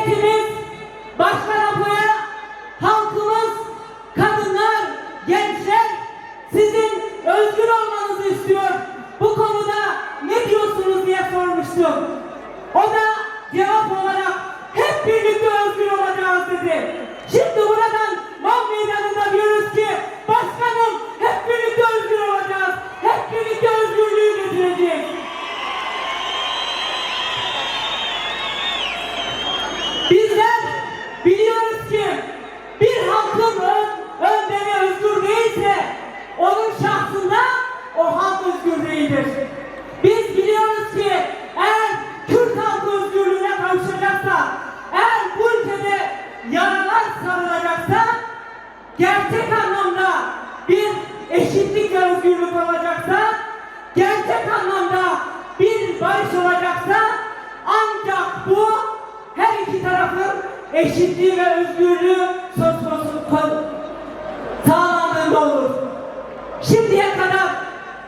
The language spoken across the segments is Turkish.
Milletimiz, Başkan Apo'ya, halkımız, kadınlar, gençler sizin özgür olmanızı istiyor. Bu konuda ne diyorsunuz diye sormuştum. O da cevap olarak hep birlikte özgür olacağız dedi. Şimdi buradan Mal Meydanı'nda diyoruz ki başkanım hep birlikte özgür olacağız. Hep birlikte özgürlüğü getireceğiz. Bizler biliyoruz ki bir halkın önderi özgür değilse onun şahsında o halk özgür değildir. Biz biliyoruz ki eğer Kürt halkı özgürlüğüne kavuşacaksa, eğer bu ülkede yaralar sarılacaksa, gerçek anlamda bir eşitlik ve özgürlük olacaksa, gerçek anlamda bir barış olacaksa, ancak bu her iki tarafın eşitliği ve özgürlüğü söz konusu sağlandığında olur. Şimdiye kadar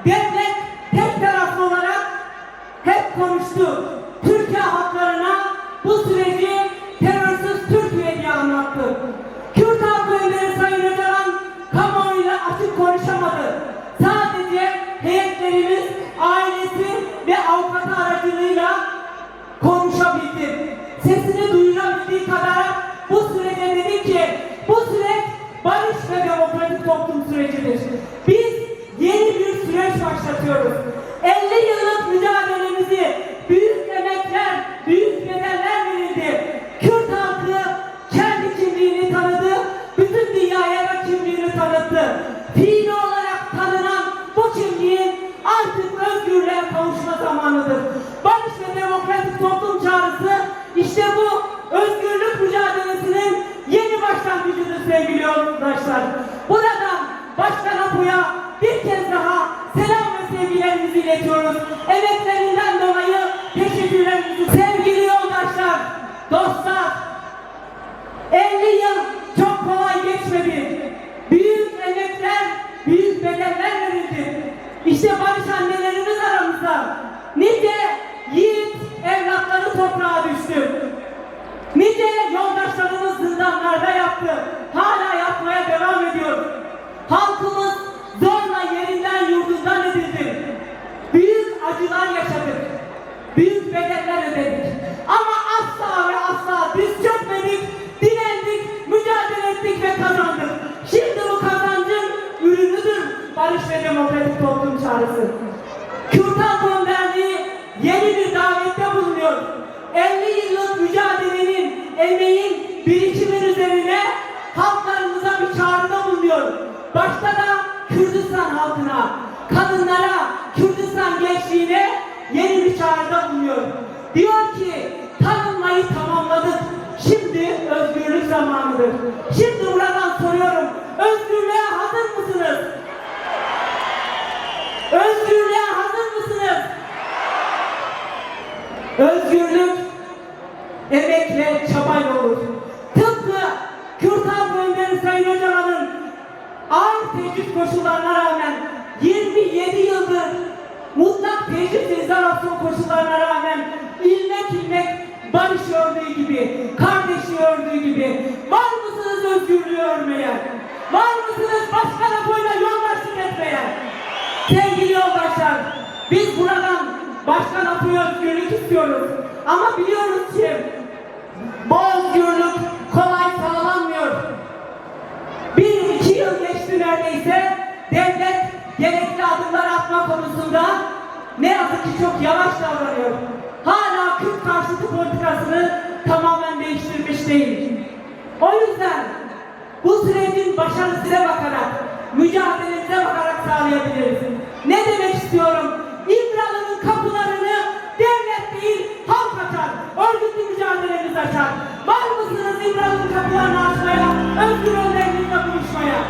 devlet tek taraflı olarak hep konuştu. Türkiye halklarına bu süreci terörsüz Türkiye diye anlattı. Kürt halkı önderi Sayın Öcalan kamuoyuyla açık konuşamadı. Sadece heyetlerimiz, ailesi ve avukatı aracılığıyla konuşabildi. Sesini duyurabildiği kadar bu sürece dedi ki bu süreç barış ve demokratik toplum sürecidir. Biz yeni bir süreç başlatıyoruz. 50 yıllık mücadelemizi büyük emekler, büyük bedeller verildi. Kürt halkı kendi kimliğini tanıdı, bütün dünyaya da kimliğini tanıttı. Fiili olarak tanınan bu kimliğin artık özgürlüğe kavuşma zamanıdır. Barış ve demokratik toplum çağrısı işte bu özgürlük mücadelesinin yeni başlangıcıdır sevgili yoldaşlar. Buradan Başkan Apo'ya bir kez daha selam ve sevgilerimizi iletiyoruz. Emeklerinden dolayı teşekkürlerimizi. Sevgili yoldaşlar, dostlar, 50 yıl çok kolay geçmedi. Büyük emekler, büyük bedeller verildi. İşte barış annelerimiz aramızda. Nice yiğit evlatları toprağa düştü. Nice yoldaşlarımız zindanlarda yattı. Hala yapmaya devam ediyor. Halkımız zorla yerinden yurdundan edildi. Büyük acılar yaşadık. Büyük bedeller ödedik. Ama asla ve asla diz çökmedik, direndik, mücadele ettik ve kazandık. Şimdi bu kazancın ürünüdür barış ve demokratik toplum çağrısı. Kürt Halk Önderliği yeni bir davette bulunuyor. 50 yıllık mücadelenin, emeğin, birikimin üzerine halklarımıza bir çağrıda bulunuyor. Başta da Kürdistan halkına, kadınlara, Kürdistan gençliğine yeni bir çağrıda bulunuyor. Diyor ki, tanınmayı tamamladık. Şimdi özgürlük zamanıdır. Şimdi buradan soruyorum, özgürlüğe hazır mısınız? Özgürlüğe hazır mısınız? Özgürlük emekle, çabayla olur. Tıpkı Kürt Halk Önderi Sayın Öcalan'ın ağır tecrit koşullarına rağmen 27 yıldır mutlak tecrit ve izolasyon koşullarına rağmen ilmek ilmek barış ördüğü gibi, kardeşi ördüğü gibi var mısınız özgürlüğü örmeye? Var mısınız Başkan Apo'yla yoldaşlık etmeye? Sevgili yoldaşlar, biz buradan Başkan Apo'ya özgürlük istiyoruz. Ama biliyoruz ki bu özgürlük kolay sağlanmıyor. 1-2 yıl geçti neredeyse, devlet gerekli adımlar atma konusunda ne yazık ki çok yavaş davranıyor. Hala Kürt karşıtı politikasını tamamen değiştirmiş değil. O yüzden bu sürecin başarısına bakarak, mücadelemize bakarak sağlayabiliriz. Ne demek istiyorum?